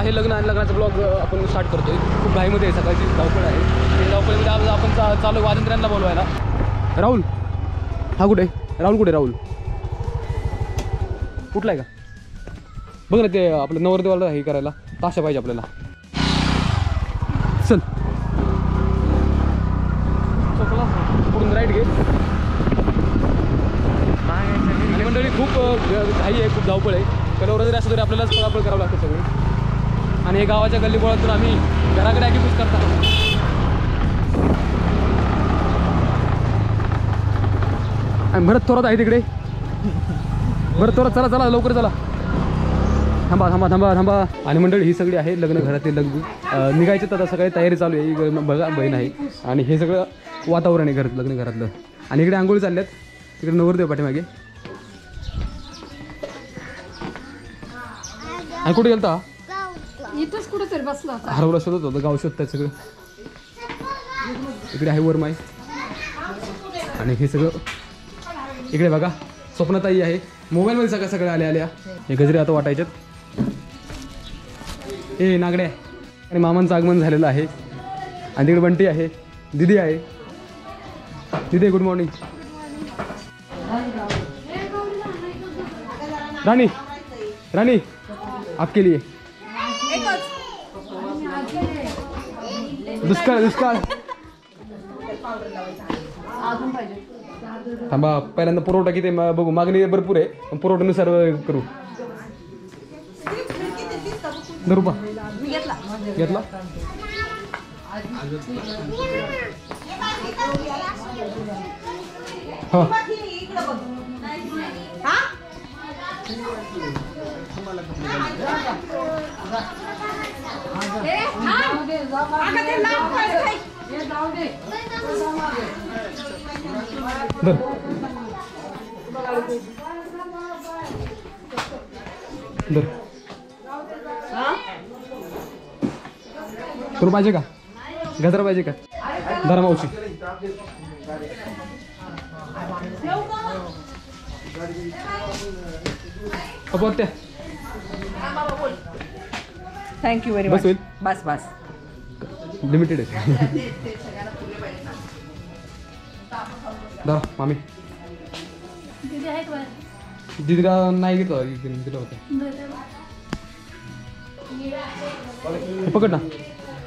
आहे लग्न आणि लग्नाचा ब्लॉग आपण स्टार्ट करतोय. खूप घाईमध्ये आहे, सकाळची धावपळ आहे. त्या धावपळीमध्ये आज आपण चालू वाजंत्र्यांना बोलवायला. राहुल हा कुठे? राहुल कुठे? राहुल कुठला आहे का? बघ ना, ते आपलं नवरदेवाला हे करायला ताशा पाहिजे आपल्याला. चल पुढून राईट घे. आणि मंडळी खूप घाई आहे, खूप धावपळ आहे. कलवर जरी असं तरी आपल्यालाच पळापळ करावं लागतं सगळं. आणि हे गावाच्या गल्लीबोळातून आम्ही घराकडे ॲक्टिव्हिटीज करता. आणि भरत थोरात आहे तिकडे. भरत थोरात चला चला लवकर चला. थांबा थांबा थांबा थांबा. आणि मंडळी ही सगळी आहे लग्न घरातले लग्न निघायचे. तर सगळी तयारी चालू आहे. बघा बहीण आहे आणि हे सगळं वातावरण आहे लग्न घरातलं. आणि इकडे आंघोळी चालल्यात, तिकडे नवरदेव पाठीमागे. आणि कुठे गेलता? इथंच कुठं तरी बसला हरवला शोधत होतं, गाव शोधतात सगळं. इकडे आहे वरमाई आणि हे सगळं. इकडे बघा स्वप्नताई आहे, मोबाईलमध्ये सगळं सगळं आल्या. हे गजरे आता वाटायच्यात. ए नागड्या. आणि मामांचं आगमन झालेलं आहे. आणि तिकडे बंटी आहे, दिदी आहे. दिदी गुड मॉर्निंग. राणी राणी आपके लिए दुष्काळ दुष्काळ. थांबा पहिल्यांदा पुरवठा किती बघू. मागणी भरपूर आहे पण पुरवठ्यानुसार करू. रुपा घेतला. हो तुला पाहिजे का? गजरा पाहिजे का? धरा मावशी. अपत्या थँक्यू व्हेरी मच. बस बस लिमिटेड आहे. धरा मामी. दीदीला नाही घेतलं, दिलं होतं. पकड ना,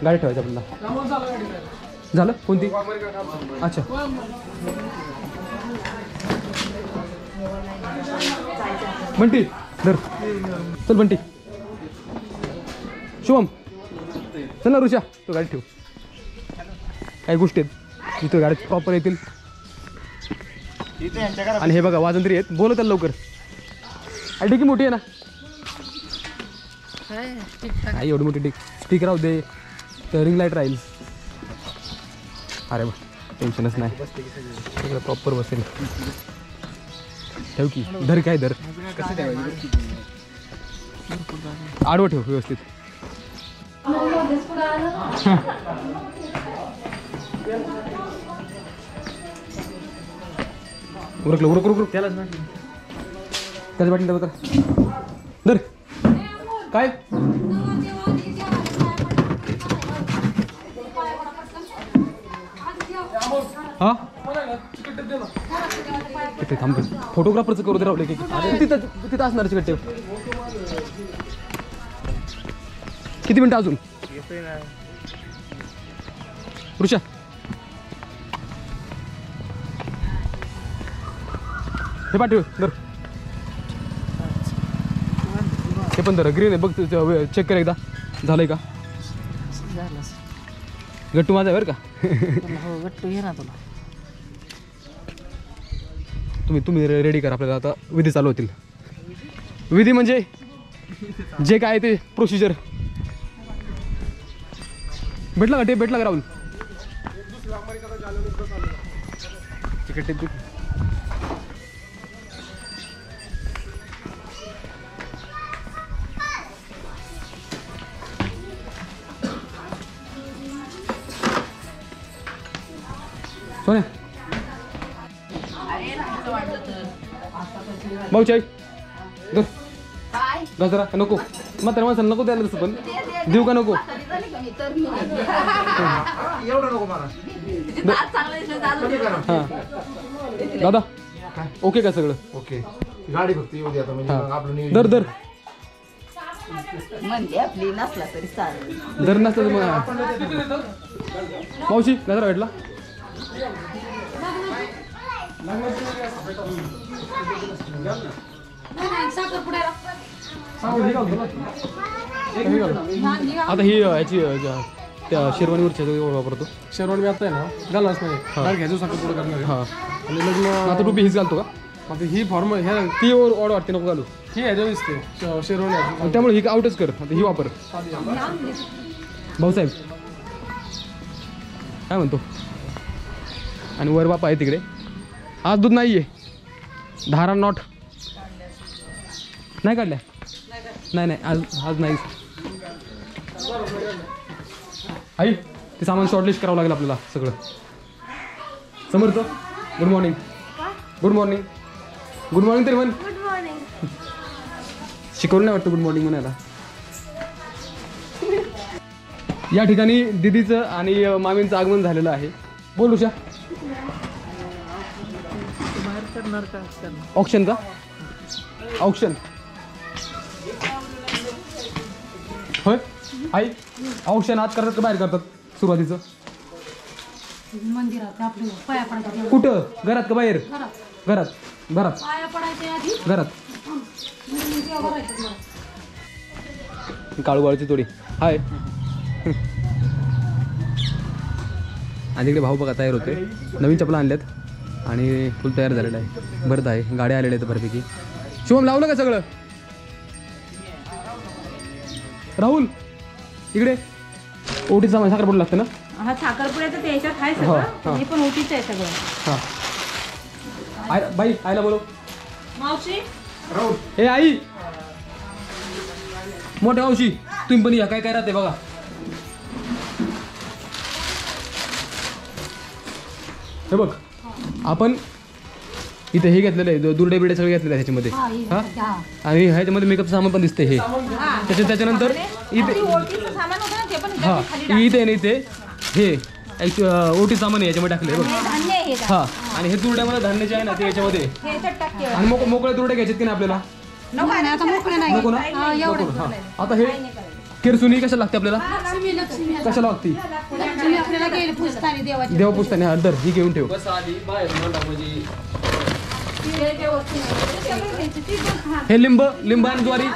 गाडी ठेवायची आपल्याला. झालं कोणती? अच्छा बंटी धर. चल बंटी. शुभम चल ना. ऋषा तो गाडी ठेव. काही गोष्टी आहेत तिथं गाडी प्रॉपर येतील. आणि हे बघा वाजंत्री आहेत. बोलव त्याला लवकर. आणि डिकी मोठी आहे ना. काय एवढी मोठी डिक. स्पीकर राहू दे, तर रिंग लाईट राहील. अरे बा टेन्शनच नाही, सगळं प्रॉपर बसेल. ठेव की. धर काय धर. कसं ठेवायचं? आडवं ठेव व्यवस्थित. उरकलं उरक उरक. त्यालाच वाटलं तर धर. काय हा ते थांब. फोटोग्राफरचं करू दे रावले की तिथं असणार चिकट. किती मिनिटं अजून? ऋषा हे पाठव. धर हे पण धर. ग्रीन आहे बघ, चेक कर एकदा. झालंय का? गट्टू माझा आहे बरं का? गट्टू घे ना तुला. तुम्ही रेडी करा. आपल्याला आता विधी चालू होतील. विधी म्हणजे जे काय ते प्रोसिजर. भेटला का? टेप भेटला का राहुल? तिकडे टेप. सोने भाऊ चाय धर. गजरा नको. म्हाताऱ्या माणसाला नको द्यायला तसं पण. देऊ का नको? एवढं नको मला. हां दादा ओके का सगळं? ओके गाडी फक्त येऊ दे आता म्हणजे मग आपलं नियोजन. दर दर म्हणजे आपली नसला तरी चालेल. दर नसतं तर मग मावशी नजर भेटला. आता ही याची त्या शेरवानीवरची वापरतो. शेरवानी आता आहे ना घालणारच नाही. डायरेक्ट घ्यायचो साखरपुडा करणार आहे. हां आणि लग्न आता टोपी हीच घालतो का? आता ही फॉर्म ह्या ती ऑर्डर वाटते नको घालू. ही ह्याच्या दिसते शेरवानी आहे. आणि त्यामुळे ही आउटच कर. आता ही वापर. भाऊसाहेब काय म्हणतो? आणि वर बापा आहे तिकडे. आज दूध नाही आहे. धारा नॉट नाही काढल्या. नाही नाही आज आज नाही. आई ते सामान शॉर्टलिस्ट करावं लागेल आपल्याला सगळं. Samarth good morning. Good morning. Good morning तरी म्हण. शिकवलं नाही वाटतं गुड मॉर्निंग म्हणायला. या ठिकाणी दिदीचं आणि मामींचं आगमन झालेलं आहे. बोल उषा. ऑप्शन का? ऑप्शन होय आई. ऑप्शन आत करतात का बाहेर करतात सुरुवातीचं? मंदिरात आपलं पाया पडायचं. कुठं? घरात का बाहेर? घरात. घरात पाया पडायचे आधी घरात. तेव्हा भरायचं मला. काळूबाळची तोडी. हाय. आणि तिकडे भाऊ बघा तयार होते. नवीन चपला आणल्यात आणि फुल तयार झालेलं आहे. भरत आहे. गाड्या आलेल्या आहेत बऱ्यापैकी. शुभम लावलं का सगळं? राहुल इकडे. ओटीचा सामान साखरपुडा लागतं ना? हा साखरपुड्याचं ते ह्याच्यात आहे हा, हा. सगळं. हे पण ओटीचं आहे सगळं. हां बाई आयला बोलो. मावशी हे आई मोठ्या मावशी तुम्ही पण या. काय काय राहते बघा. हे बघ आपण इथे हे घेतलेलं आहे. दुर्डे बिडे सगळे घेतलेले आहे ह्याच्यामध्ये. हां आणि ह्याच्यामध्ये मेकअपचं सामान पण दिसते. हे त्याच्यानंतर इथे ओटीचं सामान होतं ना ते पण हां इथे आणि इथे हे ओटी सामान आहे याच्यामध्ये टाकले बघ. धान्य आहे हे. हां आणि हे तुरड्यामध्ये धान्याचे आहे ना ते याच्यामध्ये. हे ह्याच्यात टाकते. आणि मोकळे तुरड्या घ्यायचे की नाही आपल्याला? नको आहे ना, आता मोकळे नाही. नको ना? नको ना. हां आता हे किरसुनी कशाला लागते आपल्याला? लक्ष्मी लक्ष्मी कशाला लागते? लक्ष्मी आपल्याला गेली पुजतानी देवाची. देवा पुस्तकाने हा दर ही घेऊन ठेव. हे लिंब आणि ज्वारी.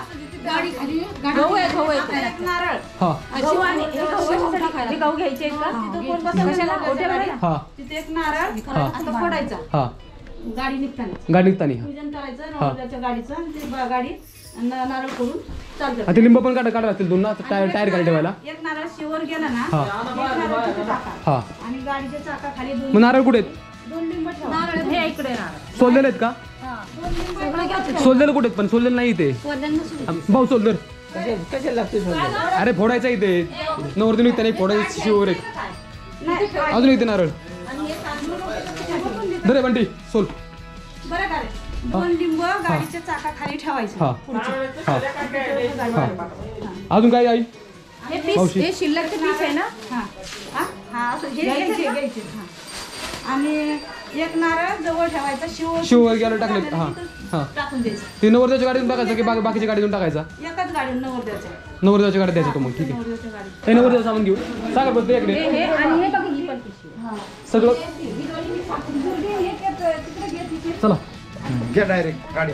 गाडी खाली गहू आहे, गहू आहे. नारळ. हा गहू आणि हे गहू घ्यायचे आहेत का? तिथं कोण बसलं? कशाला? ओट्याला? हा तिथे एक नारळ हा. असं फोडायचा. हा गाडी निघताना गाडी निघतानी. हा पूजन करायचं नवऱ्याच्या गाडीचं आणि ते गाडी नारळ करून चालतं. ते लिंब पण काढा लागतील दोन ना टायर खाली ठेवायला. एक नारळ शिवर गेला ना, हा एक नारळ तिथे टाका. हा आणि गाडीच्या चाकाखाली मग नारळ कुठे आहेत? दोन लिंब ठेवा. हे इकडे नारळ. सोललेले आहेत का? सगळं घ्यायचं. सोललेले कुठे आहेत? पण सोललेले नाही इथे. वरल्यांना सुरू. भाऊ सोलदर. अरे फोडायचा इथे. नवरती निघताना एक फोडायचं शिवर एक. अजून इथे नारळ. दरे बंटी सोल. बरं का रे? दोन लिंब गाडीच्या चाकाखाली ठेवायचं. हा हा हा अजून काय आई? हे पीस, मावशी. हे शिल्लकचे पीस आहे ना. हा हा असं हे घ्यायचे. हा. आणि एक नारळ जवळ ठेवायचा. शिवर गेला टाकले. हा हा टाकून द्यायचं. ते नवरदेवच्या गाडीतून टाकायचं की बाकीच्या गाडीतून टाकायचा? एकाच गाडीवर नवरदेवाच्या. नवरदेवच्या गाडीत द्यायचा तो मग. ठीक आहे. नवरदेवाच्या गाडीत. हे नवरदेव सामान घेऊ. सागर बघ इकडे हे आणि हे बघ ही पण पिशवी. हा. सगळं. चला घ्या डायरेक्ट गाडी.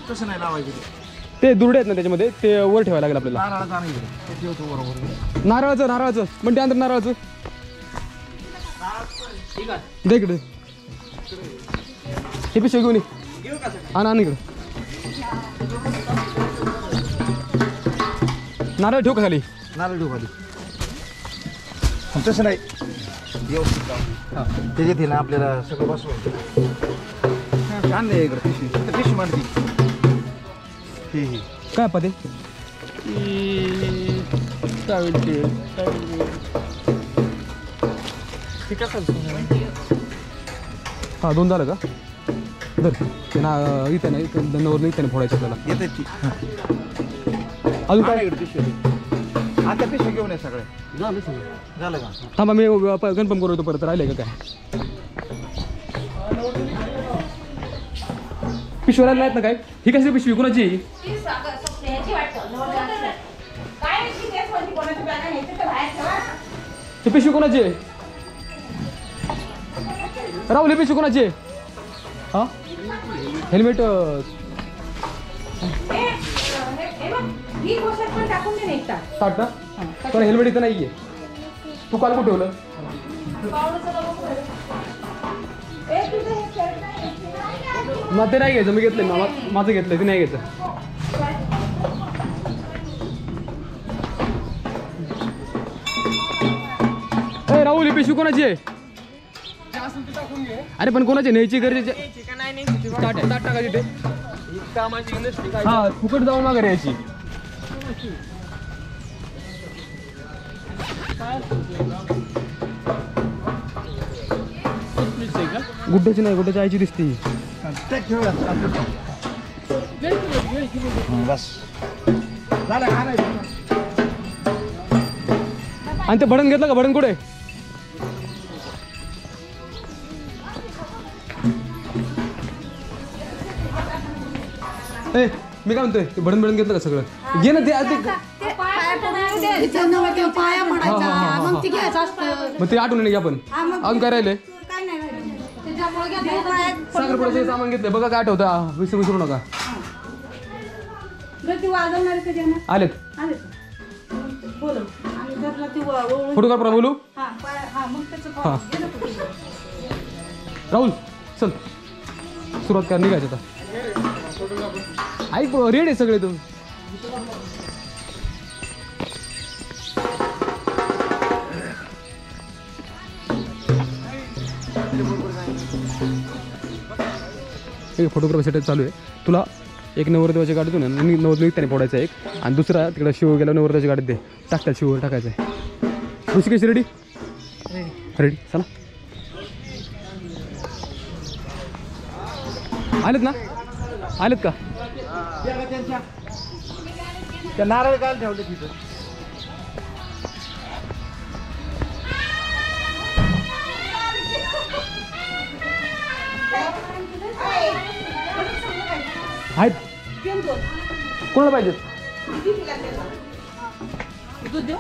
तसं नाही लावायचं. ते दुर्डे आहेत ना त्याच्यामध्ये ते वर ठेवायला लागेल आपल्याला. नारळाचं आणा इकडे. ते ठेवतो बरोबर. नारळाचं पण ते अंतर नारळाचं दे इकडे. हे पिशवी घेऊन ये. आण इकडे. नारळ ठेवू का खाली? नारळ ठेवू खाली. तसं नाही व्यवस्थित लावा. त्याच्यात आहे ना आपल्याला सगळं बसवायचं. आणलं इकडे पिशवी. पिशवी मांडती. हे काय पते? हां 2 झालं का धर ते ना इथं नाही दंडावर नाही त्याने फोडायचं आपल्याला येते ती अजून काय आता पिशवी घेऊन ये सगळे झालं का थांबा मी कन्फर्म करू परत राहिले का काय पिशव्या नाहीत ना काय ही कशी पिशवी कुणाची आहे? ही पिशवी कोणाची आहे राहुल ही पिशवी कोणाची आहे हा हेल्मेट टाक ना पण हेल्मेट इथं नाही आहे तू काल कुठे ठेवलं मग ते नाही घ्यायचं मी घेतलं माझं घेतलं ते नाही घ्यायचं ए राहुल ही पिशवी कोणाची आहे अरे पण कोणाची न्यायची गरजेची टाकायची ते हा फुकट जाऊन मागे यायची गुड्ड्याची नाही गुड्ड्याची आईची दिसती बस आणि ते भडण घेतलं का भडण कुठे ए मी काय म्हणतोय ते भडण घेतलं का सगळं घे ना ते पाया पडायचा मग ती घ्यायचं असतं मग ते आठवण नाही आपण अजून काय राहिले काय नाही राहिलं. त्याच्यामुळे घ्यायचं. साखरपुड्याचे सामान घेतले बघा काय आठवतं विसरू नका ती वाजवणारी कधी येणार आलेत आले बोलू आणि घरला ती ओळून फोटोग्राफर बोलू हा मग त्याचं हा. गेलं कुठे. राहुल चल सुरुवात कर निघायचं आता ऐक रेड आहे सगळे तुम्ही फोटोग्राफी सेटअप चालू आहे तुला एक नवरदेवाच्या गाडीतून आणि नवरदेव फोडायचं एक आणि दुसरा तिकडे शिव गेला नवरदेवाच्या गाडीत दे टाकतात शिववर टाकायचं आहे ऋषिकेश रेडी रेडी चला आलेत ना आलेत का त्या नारळ काय ठेवले तिथं आहेत कोणाला पाहिजेत दूध देऊ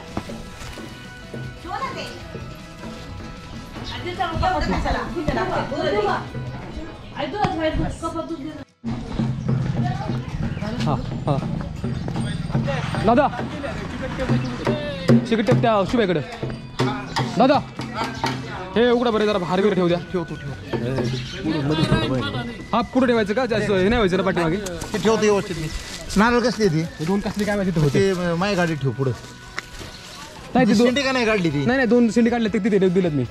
हां हां दादा सिगरेट त्या शुभ्याकडं दादा हे उघडा बरं जरा हार वगैरे ठेवू द्या ठेवतो हा पुढे ठेवायचं का जास्त हे नाही व्हायचं ना पाठीमागे ते ठेवतो व्यवस्थित मी नारळ कसली ती हे 2 कसली काय माहिती होते ते माझ्या गाडीत ठेव पुढं नाही ते शेंडी का नाही काढली ती नाही 2 शेंडी काढले ते तिथे दिलेत मी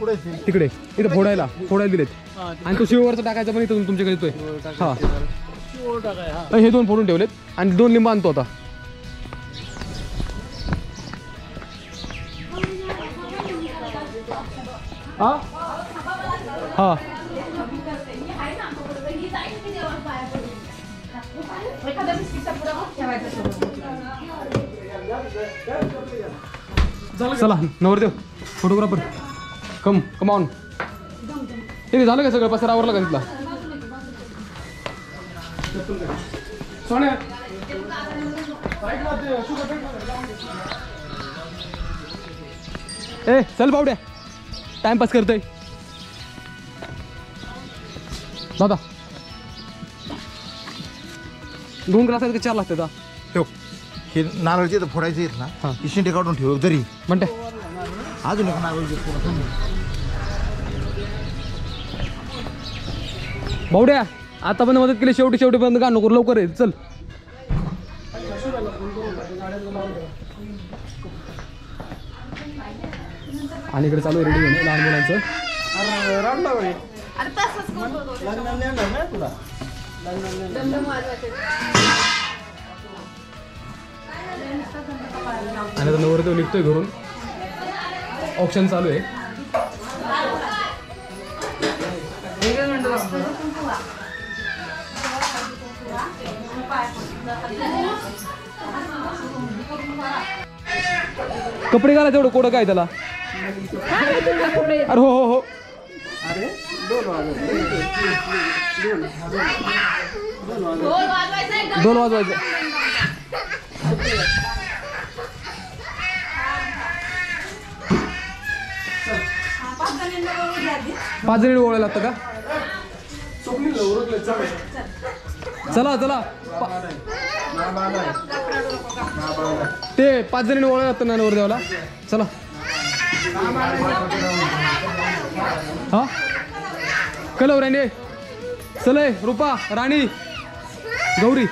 तिकडे इथं फोडायला दिलेत आणि तो शिववरचा टाकायचा पण इथं तुमच्याकडे येतोय हा हे 2 फोडून ठेवलेत आणि 2 लिंब आणतो आता हा हा चला नवरदेव फोटोग्राफर कम ऑन हे झालं का सगळं पसार आवरला का तिथला सोन्या ए चल बावड्या टाइमपास करतोय दादा 2 ग्लास आहेत का 4 लागतात ठेव हे नारळचे तर फोडायचे आहेत हा. ना ही शेंडी काढून ठेव जरी म्हणते अजून एक नारळ पूर्ण बावड्या आता पण मदत केली शेवटी बंद का नको लवकर आहे चल आणि इकडे चालू रेडी होणे लहान मुलांचं आणि आता नवरदेव निघतोय घरून ऑप्शन चालू आहे कपडे घाला तेवढं कोडं काय त्याला अरे हो हो दोन वाजवायचं पाच जणी ओळायला लागतं का चला चला ते 5 जणी ओळायला लागतं ना नवरदेवाला चला हा कलव राणी चलय रूपा राणी गौरी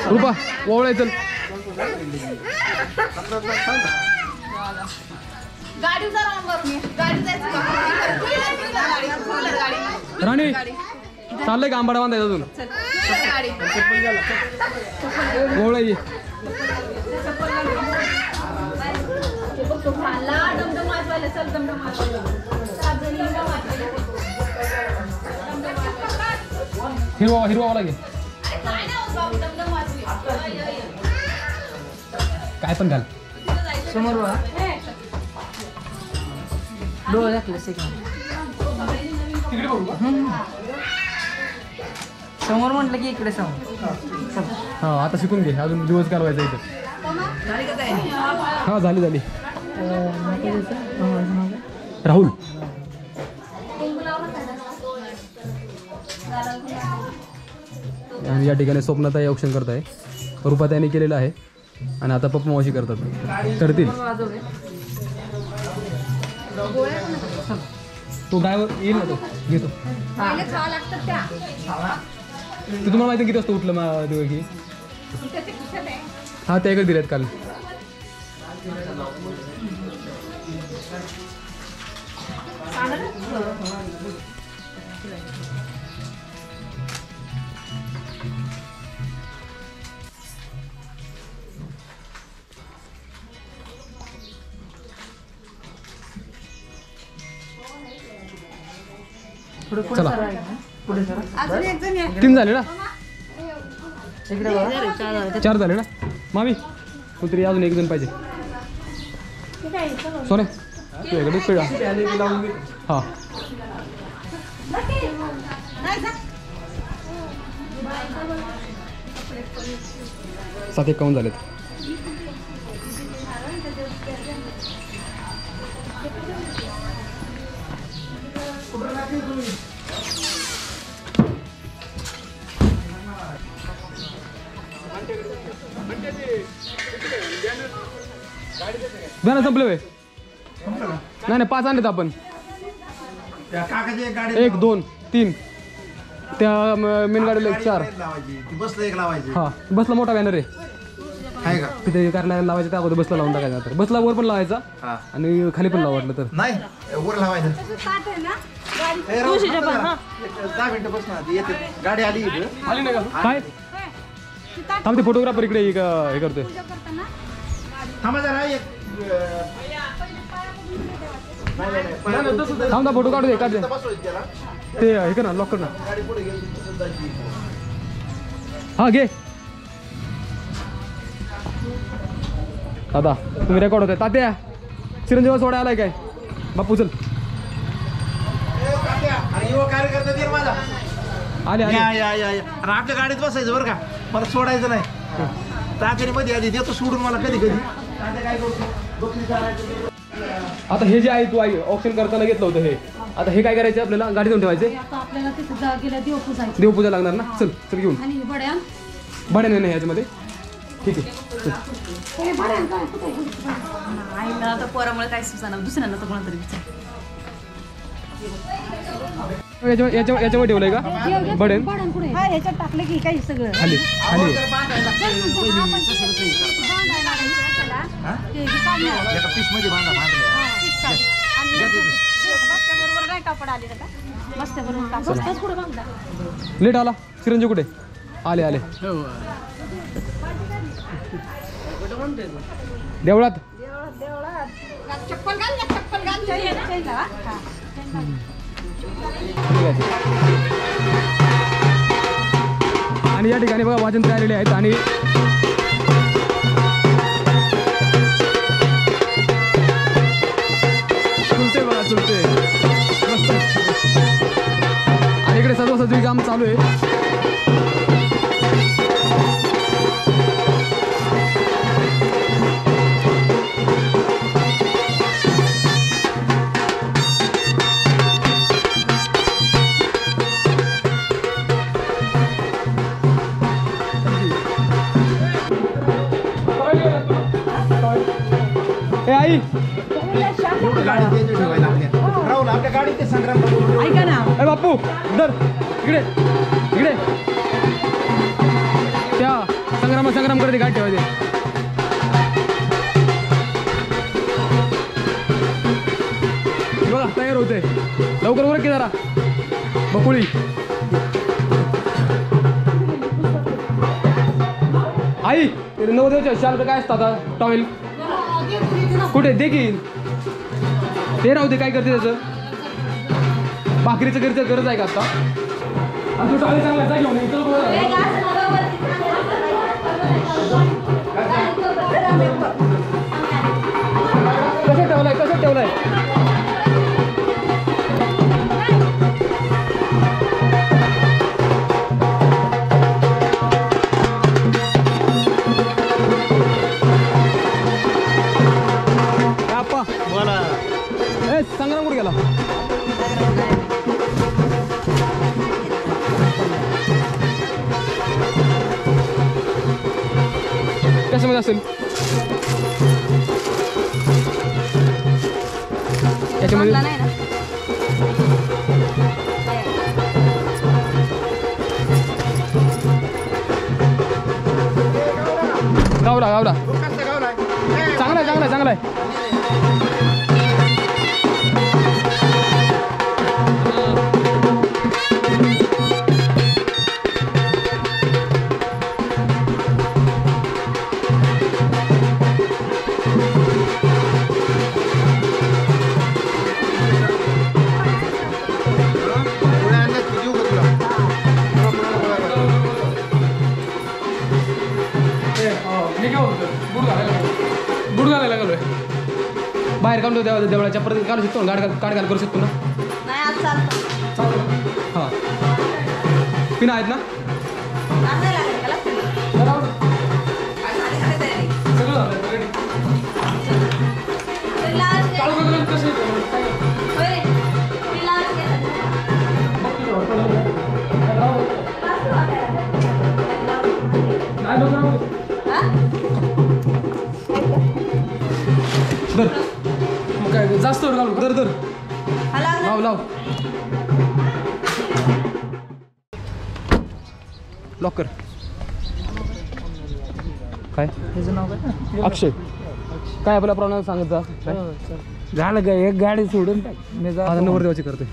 रूपा ओवळाय चल राणी चाललंय का आंबाडा बांधायचा अजून ओवळाय हिरवा हिरवा लागे काय पण घाल समोर डोळा दाखलं समोर म्हटलं की इकडे समोर हा आता शिकून घे अजून दिवस घालवायचा इथं हा झाली झाली राहुल आणि या ठिकाणी स्वप्नाताई औक्षण करत आहे रुपाताईने केलेलं आहे आणि आता पप्पा मावशी करतात करतील तो ड्रायव्हर येईल ना तो घेतो तू तुम्हाला माहिती किती वाजता उठलं की हा त्या इकडे दिलेत काल चला अजून एक जण आहे. 3 झाले ना 4 झाले ना मामी कोणतरी अजून 1 जण पाहिजे सोने तुझ्याकडे पिळा हा 7:51 झालेत बॅनर संपले वे नाही 5 आणलेत आपण 1 2 3 त्या मेन गाडीला 4 बसला एक लावायची हा बसला मोठा बॅनर आहे का तिथे कार्यालयाला लावायचं त्या अगोदर बसला लावून टाकायचा तर बसला वर पण लावायचा आणि खाली पण लावलं तर नाही वर लावायचं ताट आहे ना गाडी ए, राहू दे, 10 मिनिटं बस ना येते गाडी आली इथं आली नाही का काय थांब ते फोटोग्राफर इकडे हे करतोय करताना थांबा जरा एक थांब ना फोटो काढू दे काढ दे बसवायचं त्याला ते हे कर ना लॉक कर ना गाडी पुढे गेली हा घे दादा तुम्ही रेकॉर्ड होते तात्या चिरंजीवा सोडा आलाय काय बापू चल अरे युवा कार्यकर्ता दे माझा आले आले या या या या. आणि आपल्या गाडीत बसायचं बरं का मला सोडायचं नाही तात्याने मध्ये आधी देतो सोडून मला कधी कधी तात्या काय करतो बकरी चारायचं. आता हे जे आहे तू आई ऑप्शन करताना घेतलं होतं हे आता हे काय करायचं आपल्याला गाडी देऊन ठेवायचे आता आपल्याला तिथे गेल्या देव पुजायचं देवपूजा लागणार ना चल चल घेऊन आणि बड्या भाड्या नाही ह्याच्यामध्ये ठीक आहे चल आईला आता पोरामुळे काय सुचना दुसऱ्यांना तर कोणातरी विचार याच्यामध्ये ठेवलंय का बडेन बड्यान पुढे हा ह्याच्यात टाकलं की काही सगळं खाली खाली एका पीस मध्ये बांधा बरोबर नाही कापड आले का मस्त बरोबर कापड पुढे बांधला लेट आला चिरंजीव कुठे आले आले देवळात चप्पल घाल ना चप्पल घाल चेंज लावा ठीक आहे आणि या ठिकाणी बघा वाजंत्री आलेले आहेत आणि चुलते बघा चुलते मस्त. आणि इकडे सजवासजवी काम चालू आहे. ए आई राहुल आपल्या गाडीत ते संग्राम ऐका ना ए बापू दर इकडे इकडे त्या संग्राम करते गाडी ठेवायचे. बघा तयार होते लवकर वर की जरा बकुळी. आई नवदेवच्या शाल काय असतं आता टॉवेल कुठे दे की ते राहू दे. काय करते त्याचं भाकरीचं गरज आहे का आता. आणि तू टॉवेल चांगला आहे, जा घेऊन ये. इथं बघ. कसं ठेवलाय आप्पा बोला. ए संग्राम कुठे गेला. कशामध्ये असेल याच्यामध्ये. गावडा चांगला आहे. बुट घालायला लागलोय बाहेर काढून देवळाच्या परत काढू शकतो ना. काढ करू शकतो ना. नाही आज चालतं. हां पिना आहेत ना. नाही लागेल त्याला. सगळं झालं. दर मग काय जास्त घालू. दर लाव लॉक कर. काय त्याचं नाव काय. अक्षय काय आपल्या प्रमाणात सांगत जा. झालं काय एक गाडी सोडून मी आता नवरदेवाची करते.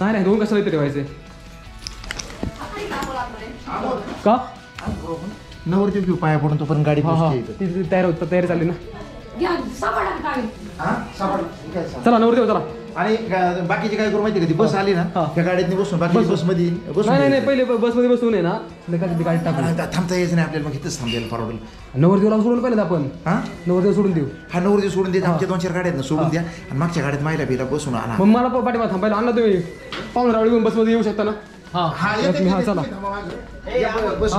हा नाही दोन कशाला इथे ठेवायचे का. नवरती घेऊ पाया पडून तोपर्यंत गाडी तयारी चालली ना. घ्या सापडा काय चला नवरदेव चला. आणि बाकीचे काय करू माहिती का ती बस आली ना त्या गाडीत बसून बाकी बसमध्ये नाही पहिले बसमध्ये बसून आहे ना ती गाडी टाकून थांबता यायचं नाही आपल्याला. मग इथंच थांबेल परवडेल. नवरदेवला सोडून पाहिजे आपण. नवरदेव सोडून देऊ. हा नवरदेव सोडून द्या. आमच्या 2-4 गाड्या आहेत ना सोडून द्या. आणि मागच्या गाडीत मायला बिला बसून आणा. मग मला पाठीमागे थांबायला आणला तुम्ही. पाहुणे रावळी घेऊन बसमध्ये येऊ शकता ना. हा चला बस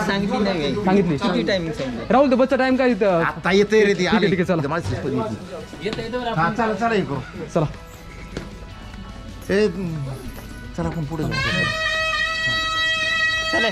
सांगितली नाही सांगितली किती टायमिंग सांगितलं. राहुल तर बसचा टाइम काय तिथं. आता येते रे ती ठीक आहे, चला. हा चला चला हे करू. चला चला आपण पुढे जाऊ. चले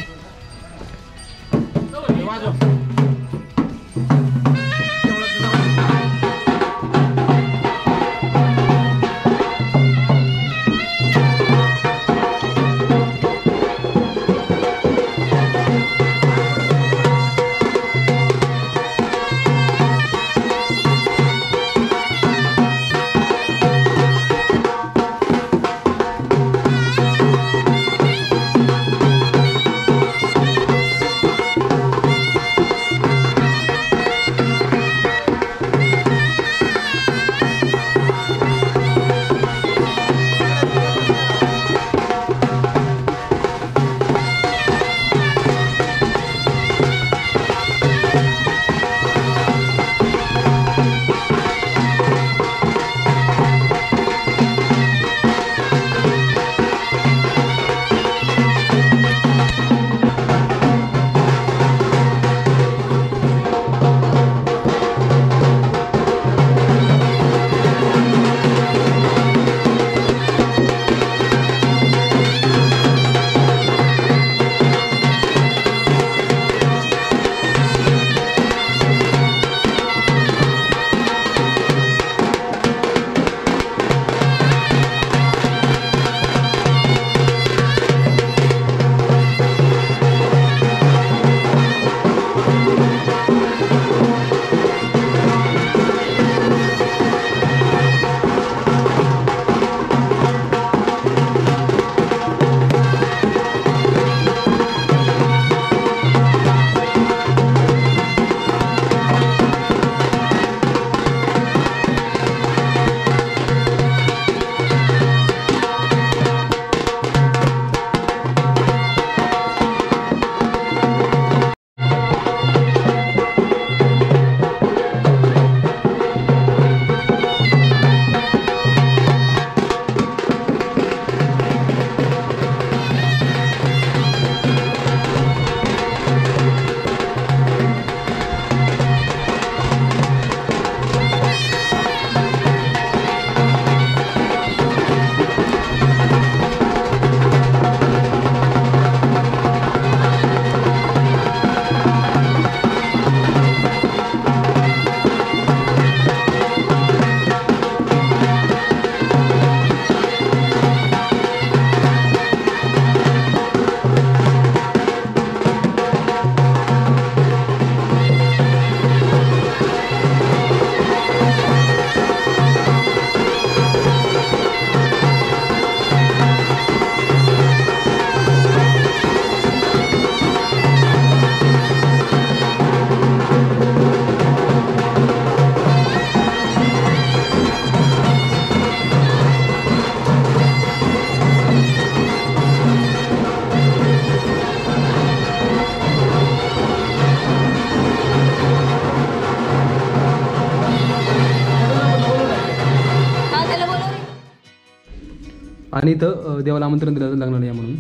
आणि इथं देवाला आमंत्रण दिलं लागणार या म्हणून.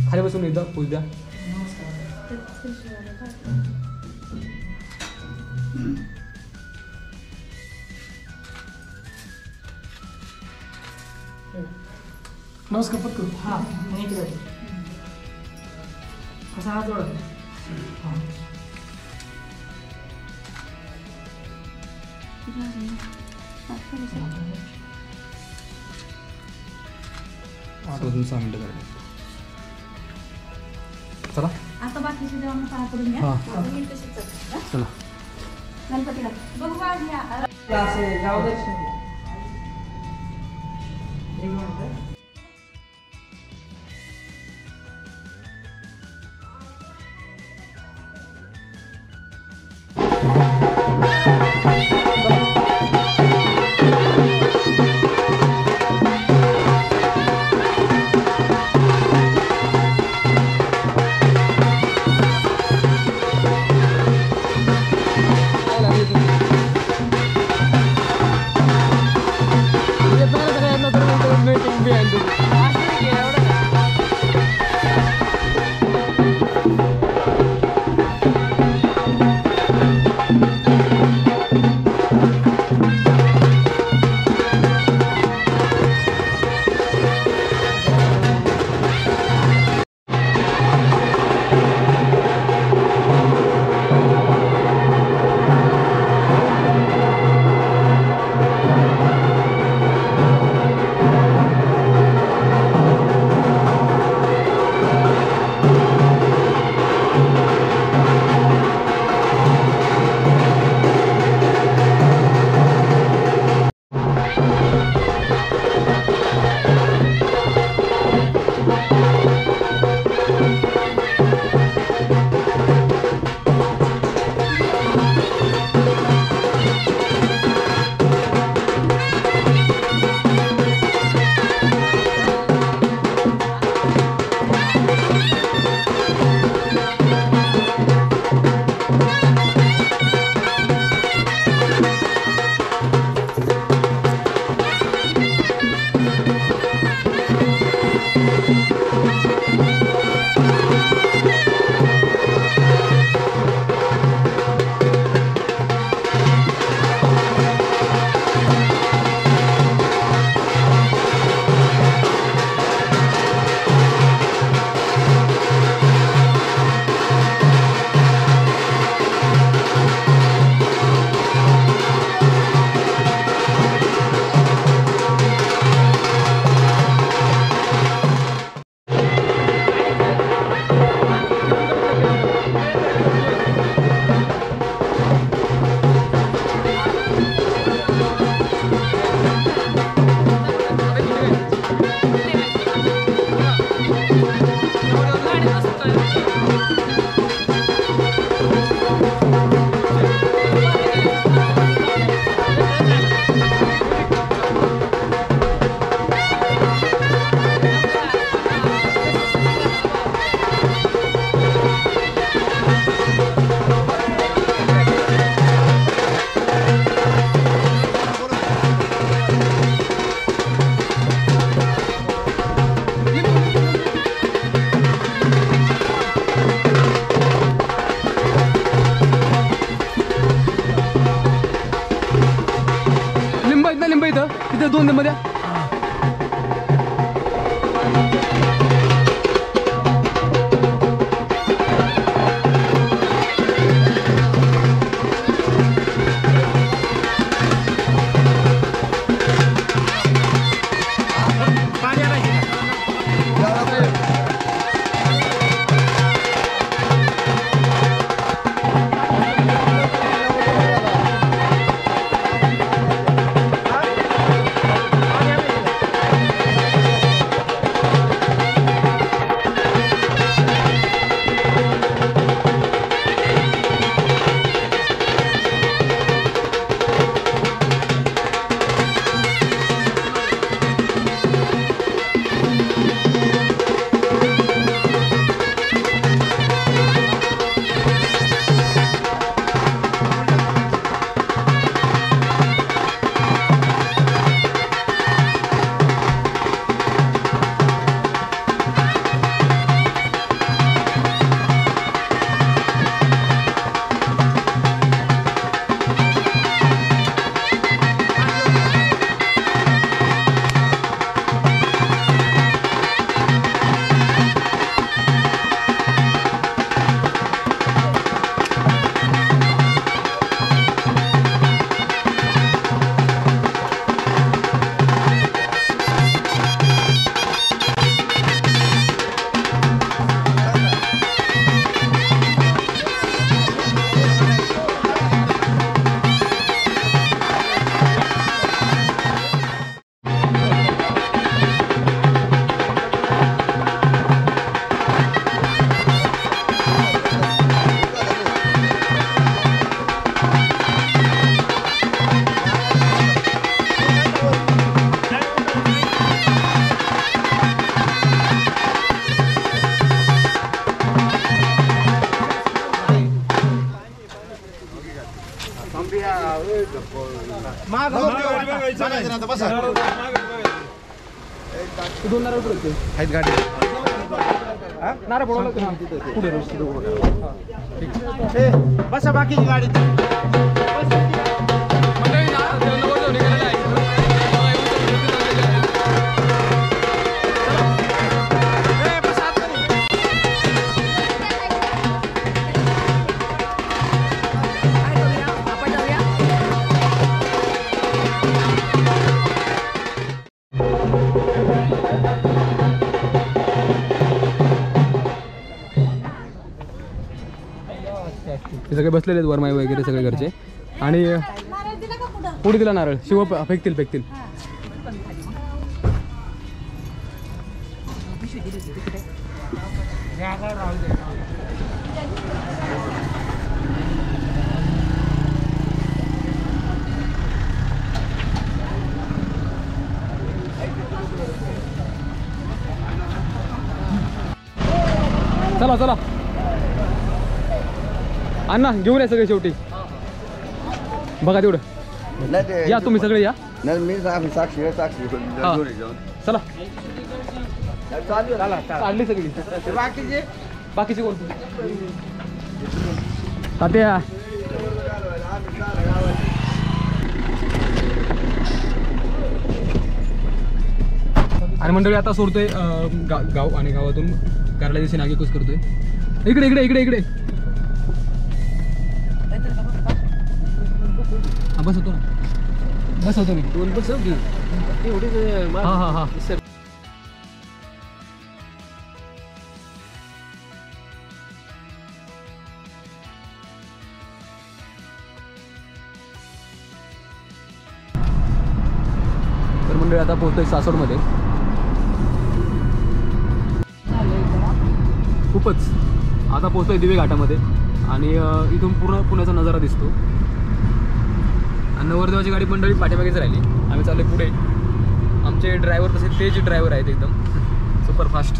खाली बसून एकदा पूज द्या. नमस्कार पटकन. हां इकडे कसा हात जोडा. हां अजून 6 मिनिटं करायला. चला आता बाकीचे देवांना पाया पडून घ्या. हां. आता मी तशीच करते, हं? चला. गणपतीला बघू वाजल्या. असे गाव दर्शन. एक मिनिट. तिथे 2 लिंब द्या. महाग सांगायचं ना आता बसा. ते 2 नारळ पुढे आहेत आहेत गाडी नारळ पडवलं पुढे ए, बसा बाकीची गाडी मंडळी नवरदेव निघालेला आहे. ए, बसा आतमध्ये. ते सगळे बसलेले आहेत वरमाई वगैरे सगळे घरचे आणि पुढे दिला नारळ शिव फेकतील फेकतील. चला चला अण्णा घेऊन या सगळे शेवटी बघा तेवढं या तुम्ही सगळे या मी साक्षी हा. चला काढली सगळी बाकीचे कोण तात्या आणि मंडळी आता सोडतोय गाव आणि गावातून कारला दिवशी नागेकूच करतोय. इकडे इकडे इकडे इकडे हा बस होतो ना बस होतो मी 2 बस हा हा हा तर मंडळी आता पोहोचतोय सासवडमध्ये. खूपच आता पोहोचतोय दिवे घाटामध्ये आणि इथून पूर्ण पुण्याचा नजारा दिसतो. आणि नवरदेवाची गाडी मंडळी पाठीमागेच राहिली. आम्ही चाललोय पुढे. आमचे ड्रायव्हर तसे तेज ड्रायव्हर आहेत एकदम सुपर फास्ट.